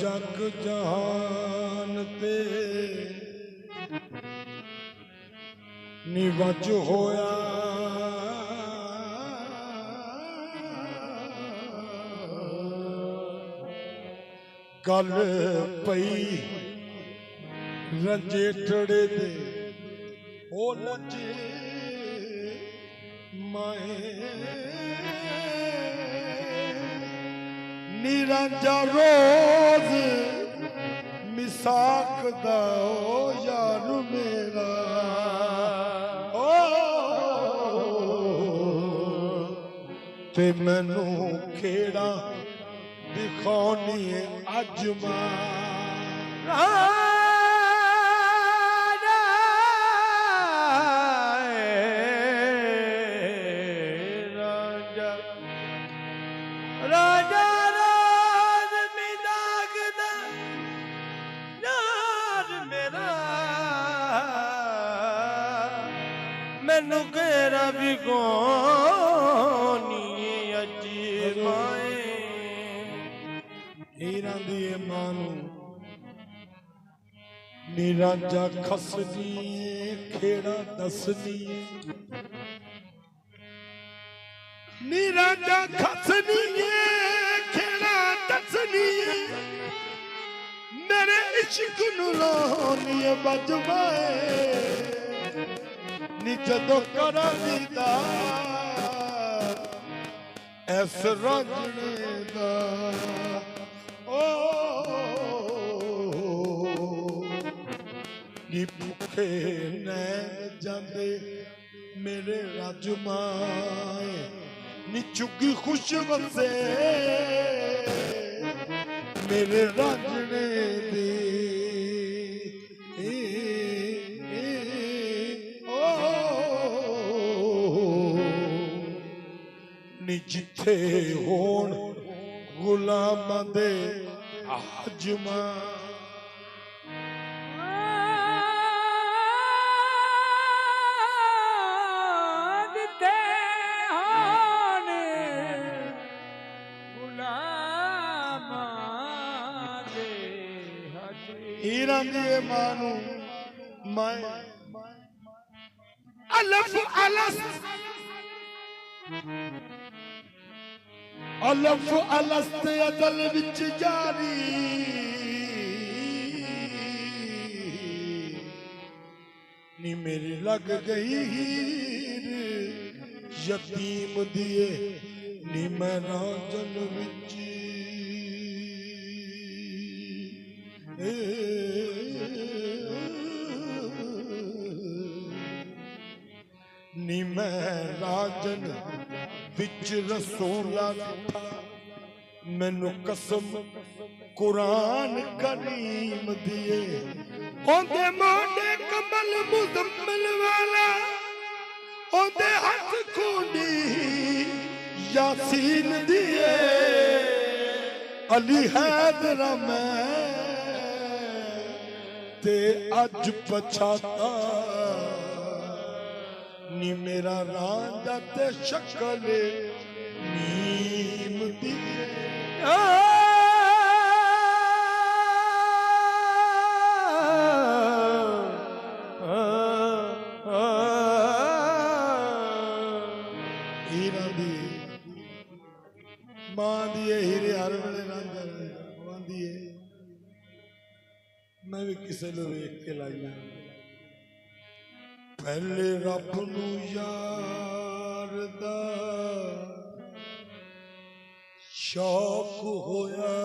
जग जहान ते निवज होया गल पई रंजेठड़े दे ओ लजे माए निरंजा रोज मिसाक दा ओ यार मेरा ओ ते मैनू खेड़ा दिखानी है अजमा मैनू घेरा भी गोनी अजीबाए हीरा दिए मानू निराजा खसनी खेड़ा दसनी निराजा खसनी खेड़ा दसनी मेरे इश्क नुरानी बजवाए नी जदों करा दीदार ऐस रंजने दा ओ नी भुखे नैन जांदे मेरे राजमाए नी चुगी खुश वसे मेरे रंजने दी जिथे होण गुलामां दे आजमा जिथे होण गुलामां दे हीरा दिए मानू मैं अलफ अलस अलफ अलस्त अदल विच जारी नी मेरी लग गई हीर यतीम दिए नी मैं राजन विच नी मैं राजन विच रसूला दिठा मैनू कसम कुरान करीम दिए ओंदे मोडे कमल मुजम्मिल वाला ओंदे हाथ खूंडी यासीन दिए अली हैदर मैं ते अज पछाता नी मेरा रांझा ते शक्ल नीम दिए हीरा दी मां दिए हीरे हर वेले रांझा दिए मैं भी किसी को वेख के लाइया पहले रब नू यार दा शौक होया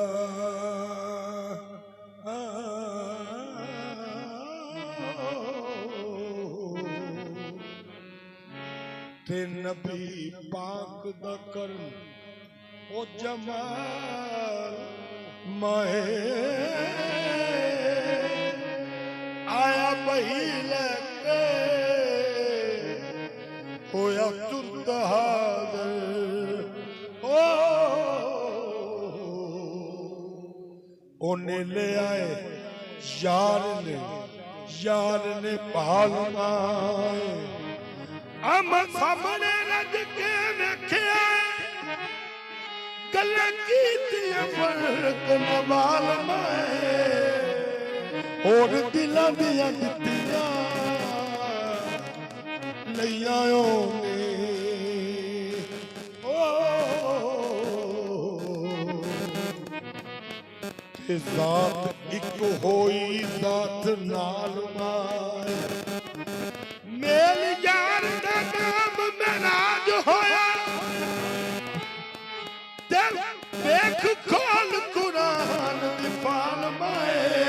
ते नबी पाक दा करम ओ जमाल माए आया बही लेके होया तुरत हाज़िर ओने ले आए यार ने भाल माए अम सामने रज के वेख्या गल्लां कीतियां फर्क न मालूम है और दिलां दियां दित्तियां लईयां ओने ज़ात एक होई ज़ात नाल माए मेल यार दा नाम मेराज होया दिल देख खोल कुरान दी पाल माए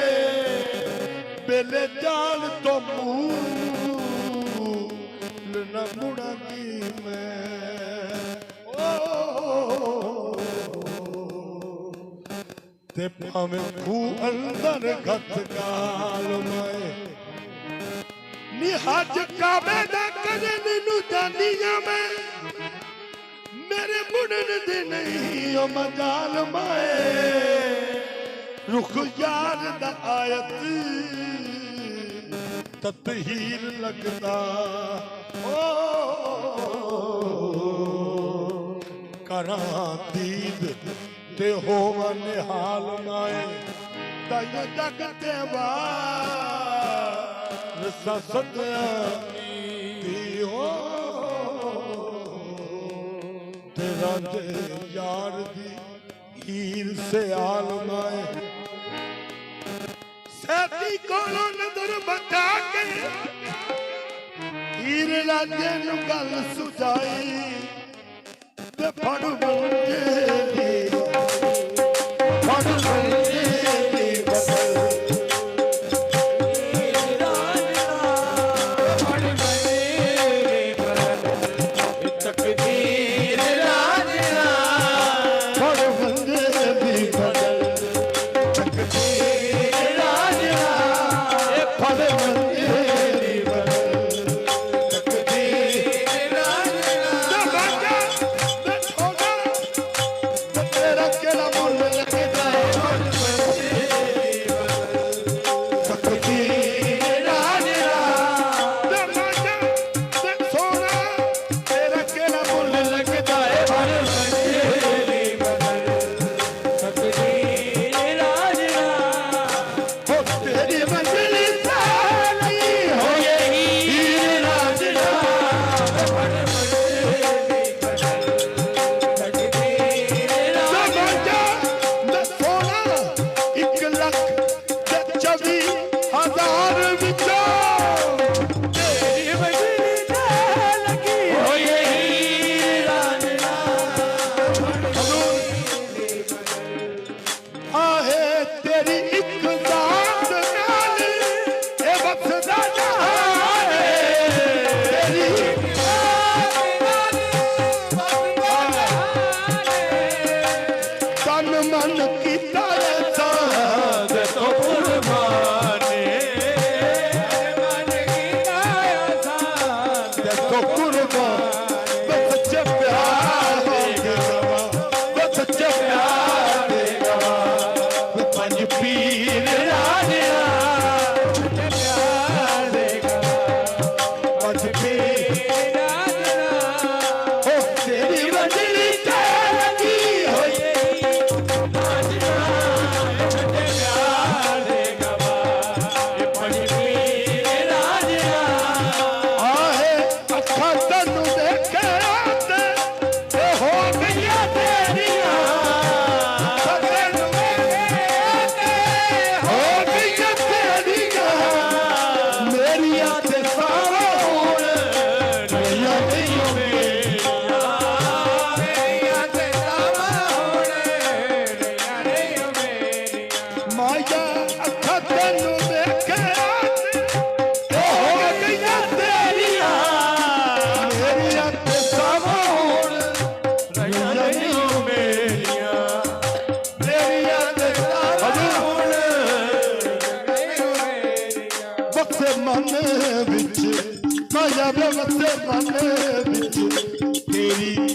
बेले जाल तो मूल न मुड़ांगी मैं ते भावें खू अंदर घत गाल मैं नी हज काबे दा कदे मैनू जानिया मैं मेरे मुड़न दे नहीं ओ मजाल मैं रुख यार दा आयत ततहीर लगदा ओ करा दीद ते होवा निहाल नाए ताया जग ते रसा सदया दी हो तेरा दे यार दी हीर से आल नाए सैती कोलों नजर बचा के हीर राजे नू गल सुझाई ते फड़ वंजली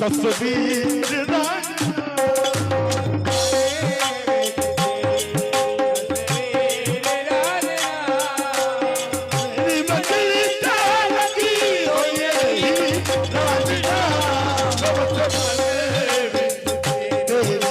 तस्वीर तेरी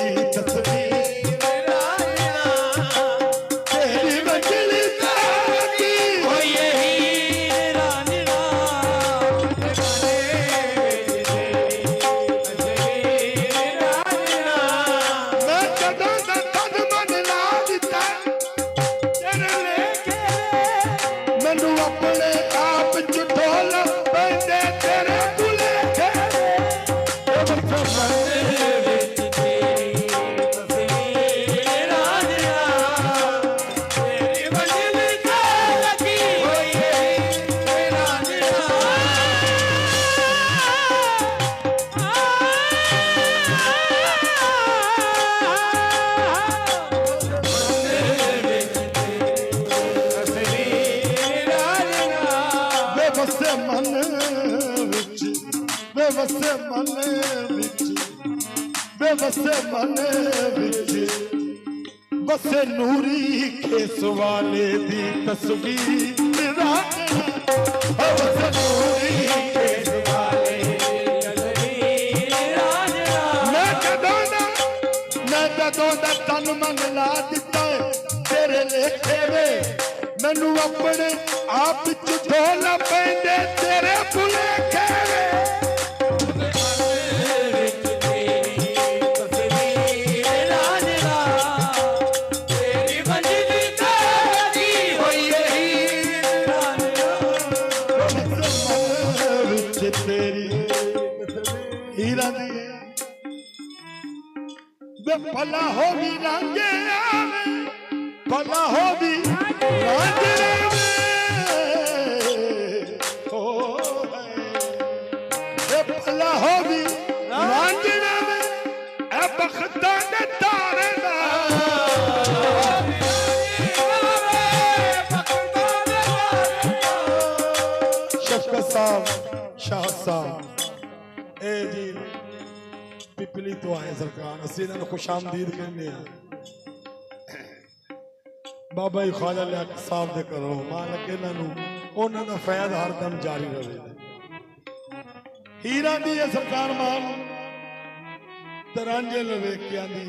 बेवसे मन विच बेवसे मन विच बसे नूरी खेस वाले दी तस्वीर रांझना बसे नूरी खेस वाले जदों दा तन मन ला दिता तेरे लेखे वे मैनू अपने आप च ढोला पैंदे तेरे भुलेखे वे तेरी मंजिल तेरी होई विच तेरी हीरा दी भला हो भी रांझे आवे भला हो भी रांझे आवे हो भला हो भी रांझे आवे ए बख्तां दे तारे दा शफकत साहब शाह साहब ए जी पिपली तो आए सरकार असी इन्होंने खुशामदीद कहने बाबा जी ख्वाजा साहब दे करो मालक इन्हों का फैद हर दम जारी रहे हीरा दी है सरकार मान रांझे लवे क्या दी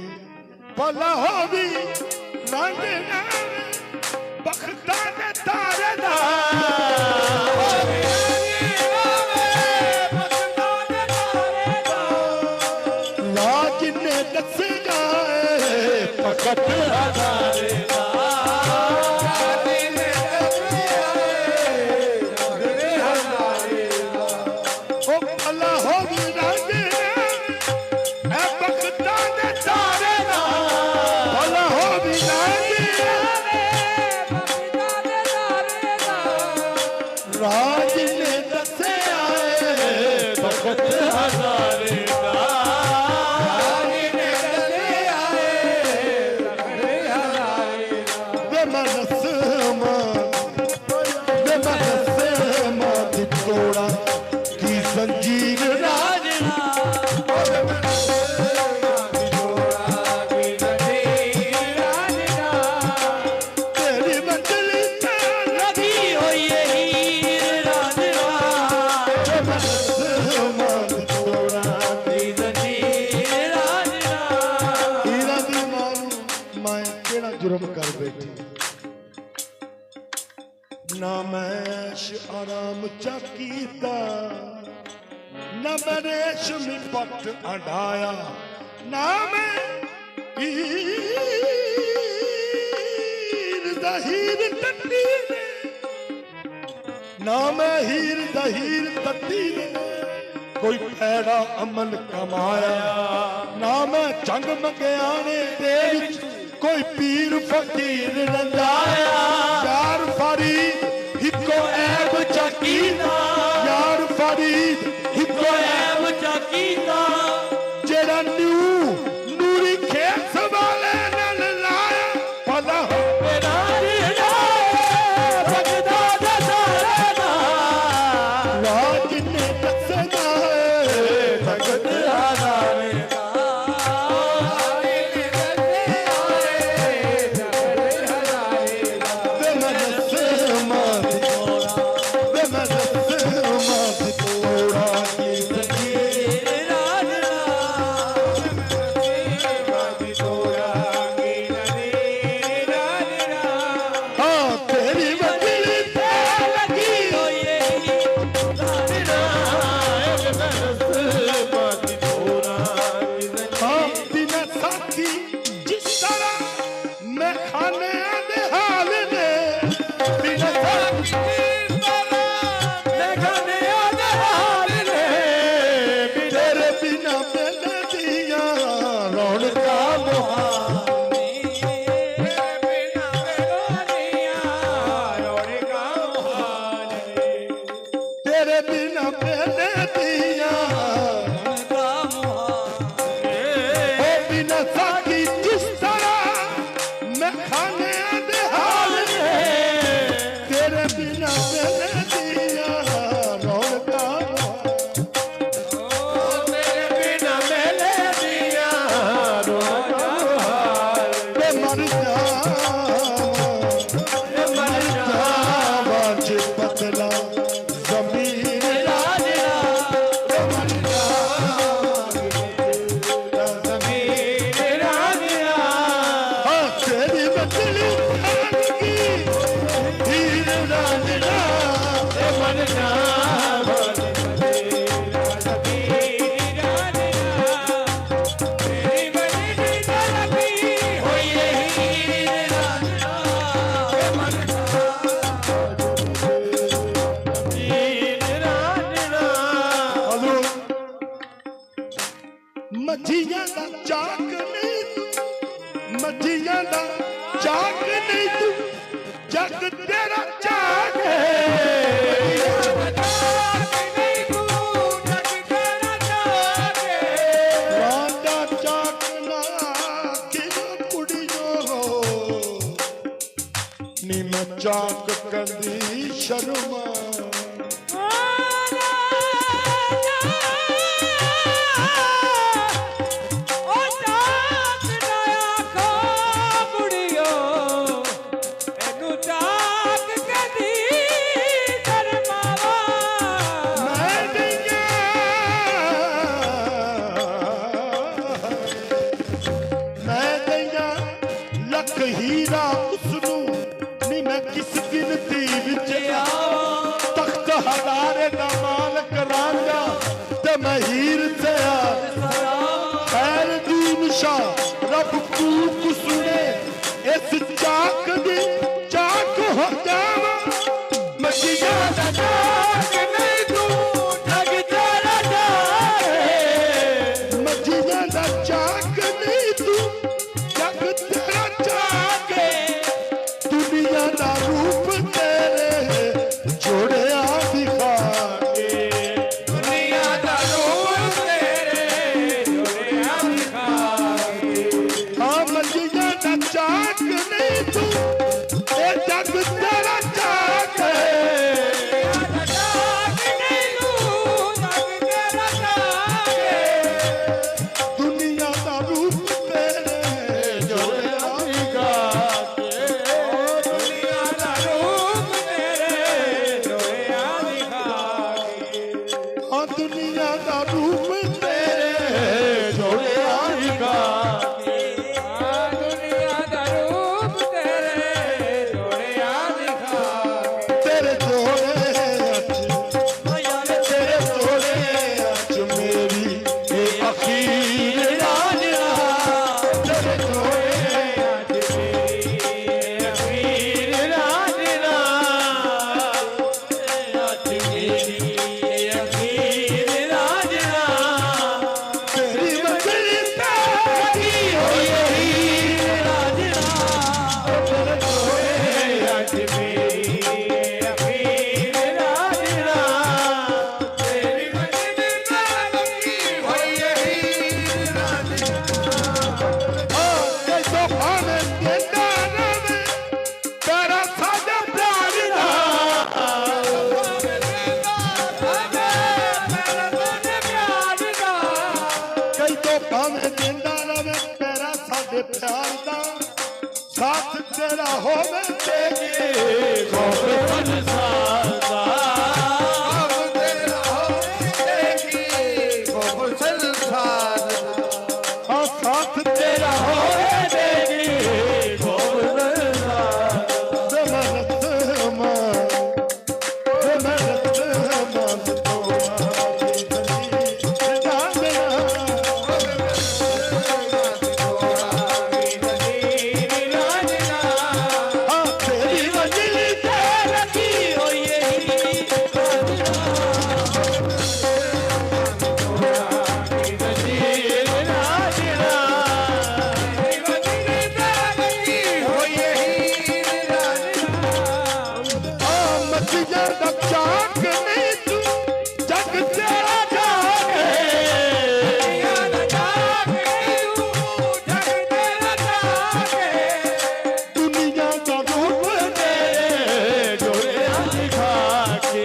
भला हो भी रांझे बख्तां दे तारे दा दस जाए फकत हजारे भला हो भी रांझे ए बख्तां दे तारे दा भला हो भी रांझे राज ने दसे आए फकत हजारे संजीव राजना तेरी मंजिल लगी होई हीर राजना हीरा दी मानू मैं केड़ा जुर्म कर बैठी ना मैं आराम चाकीता न मैंने रेशमी पट अढ़ाया ना मैं हीर दहीर तट्टी ना मैं हीर दहीर तट्टी कोई पैड़ा अमल कमाया ना मैं जंग मंगियाने दे विच कोई पीर फकीर रंजाया यार फरीद हिको ऐब चकीता यार फरीद हिको ऐब चकीता जेड़ा नूरी खेस वाले नल लाया भला हो मेरा भगदा दसारा राज ने दसना भगत हजारे ਚਾਕ ਨਹੀਂ ਤੂੰ ਮੱਝੀਆਂ ਦਾ ਚਾਕ ਨਹੀਂ ਤੂੰ ਜਗ ਤੇਰਾ ਚਾਕ ਚਾਕ ਕੰਦੀ ਸ਼ਰਮਾ ਹੀਰਾ ਉਸਨੂੰ ਨੀ ਮੈਂ ਕਿਸ ਗਿਣਤੀ ਵਿੱਚ ਆਵਾਂ ਤਖਤ ਹਜ਼ਾਰੇ ਦਾ ਮਾਲਕ ਰਾਂਝਾ ਤੇ ਮੈਂ ਹੀਰ ਤੇ ਖੈਰ ਦੀ ਨਿਸ਼ਾ ਰੱਬ ਕੂਕ ਸੁਣੇ ਇਸ ਚਾਕ ਦੀ ਚਾਕ ਹੋ ਜਾਵਾਂ ਮੱਛੀਆਂ ਦਾ ਚਾਕ ਨਹੀਂ ਤੂੰ ਜਗ ਤੇਰਾ ਚਾਕ ਮੱਛੀਆਂ ਦਾ ਚਾਕ ਨਹੀਂ ਤੂੰ ਜਗ ਤੇਰਾ ਚਾਕ ਦੁਨੀਆ ਦਾ ਰੂਪ ਤੇਰੇ ਜੋੜਿਆ ਦਿਖਾ ਕੇ ਦੁਨੀਆ ਦਾ ਰੂਪ ਤੇਰੇ ਜੋੜਿਆ ਦਿਖਾ ਕੇ ਹਾਂ ਮੱਛੀਆਂ ਦਾ ਚਾਕ ਨਹੀਂ ਤੂੰ ਇਹ ਜਗ ਤੇਰਾ ਚਾਕ ਦੁਨੀਆ ਦਾ ਰੂਪ ਤੇਰੇ ਜੋੜਿਆ ਦਿਖਾ ਕੇ ਦੁਨੀਆ ਦਾ ਰੂਪ ਤੇਰੇ ਜੋੜਿਆ ਦਿਖਾ ਕੇ ਹਾਂ ਦੁਨੀਆ ਦਾ ਰੂਪ ਤੇਰੇ ਜੋੜਿਆ ਦਿਖਾ ਕੇ ਹਾਂ ਦੁਨੀਆ ਦਾ ਰੂਪ ਤੇਰੇ ਜੋੜਿਆ ਦਿਖਾ ਕੇ ਤੇਰੇ ਜੋੜੇ ਤੇਰੇ ਜੋੜੇ ਅੱਜ ਮੇਰੀ ਇਹ ਅਖੀਰ ਰਾਂਝਾ ਤੇਰੇ ਜੋੜੇ ਅੱਜ ਮੇਰੀ ਅਖੀਰ ਰਾਂਝਾ ਅੱਜ ਮੇਰੀ ਇਹ ਅਖੀਰ ਰਾਂਝਾ ਤੇਰੀ ਮੰਜ਼ਿਲ ਤੇਰੀ ਹੋਈ ਹੀਰ ਰਾਂਝਾ ਤੇਰੇ ਜੋੜੇ ਅੱਜ ਮੇਰੀ ਅਖੀਰ ਰਾਂਝਾ ਤੇਰੀ ਮੰਜ਼ਿਲ ਤੇਰੀ ਹੋਈ ਹੀਰ ਰਾਂਝਾ ਜੇ ਸੋਫਾਨੇ ਕਹਿੰਦਾ ਰਵੇ ਤੇਰਾ ਸਾਡਾ ਪਿਆਰ ਦਾ ਕਈ ਤੋਂ ਭਾਵੇਂ ਦਿੰਦਾ ਰਵੇ ਤੇਰਾ ਸਾਡੇ ਪਿਆਰ ਦਾ ਸਾਥ ਤੇਰਾ ਹੋਵੇ ਤੇਰੀ ਖੌਫ ਸੰਸਾਰ ਦਾ ਖੌਫ ਤੇਰਾ ਹੋਵੇ ਤੇਰੀ ਖੌਫ ਸੰਸਾਰ ਦਾ ਹਾਂ ਸਾਥ ਤੇਰਾ ਹੋਵੇ ਤੇਰੀ ਖੌਫ ਸੰਸਾਰ ਦਾ ਜ਼ਮਾਨਤ ਮਾਂ ਜ਼ਮਾਨਤ ਮਾਂ ਤੋੜਾ ਦੀ ਬੰਦੀ ਰਾਂਝਾ ਹਾਂ ਤੇਰੀ ਮੰਜ਼ਿਲ ਤੇ ਰੱਖੀ ਹੋਈ ਹੀਰ ਮੱਛੀਆਂ ਦਾ ਚਾਕ ਨਹੀਂ ਤੂੰ ਜਗ ਤੇਰਾ ਚਾਕ ਦੁਨੀਆ ਦਾ ਚਾਕ ਨਹੀਂ ਤੂੰ ਜਗ ਤੇਰਾ ਚਾਕ ਦੁਨੀਆ ਦਾ ਰੂਪ ਤੇਰੇ ਜੋੜਿਆ ਦਿਖਾ ਕੇ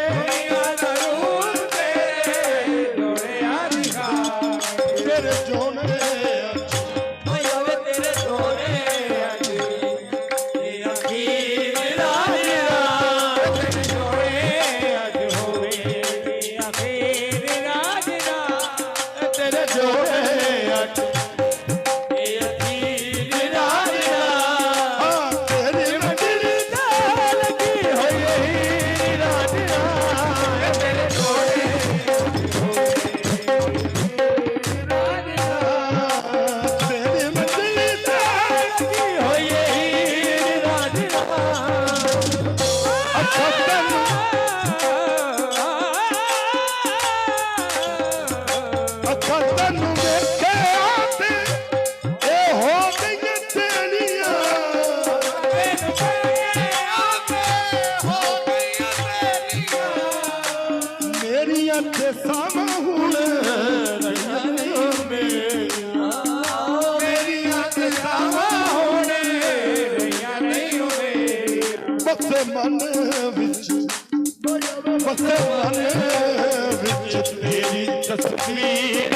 ਦੁਨੀਆ ਦਾ ਰੂਪ ਤੇਰੇ ਜੋੜਿਆ ਦਿਖਾ ਕੇ ਤੇਰੇ ਜੋੜੇ ਤੇਰੇ ਜੋੜੇ ਅੱਜ ਇਹ ਅਖੀਰ ਰਾਂਝਾ ਤੇਰੇ ਜੋੜੇ ਅੱਜ ਹੋਵੇ ਅਖੀਰ ਰਾਂਝਾ ਤੇਰੇ ਜੋੜੇ ਅੱਜ ਇਹ ਅਖੀਰ ਰਾਂਝਾ ਹਾਂ ਤੇਰੀ ਮੰਜ਼ਿਲ ਤੇ ਲੱਗੀ ਹੋਈ ਹੀਰ ਰਾਂਝਾ ਤੇਰੇ ਜੋੜੇ ਤੇਰੀ ਮੰਜ਼ਿਲ ਤੇ ਲੱਗੀ ਹੋਈ ਹੀਰ ਰਾਂਝਾ ਅੱਛਾ ਤੈਨੂੰ ਅੱਛਾ ਤੈਨੂੰ ਵੇਖਿਆ ਵਸੇ ਮਨ ਵਿੱਚ ਵਸੇ ਮਨ ਵਿੱਚ ਤੇਰੀ ਤਸਵੀਰ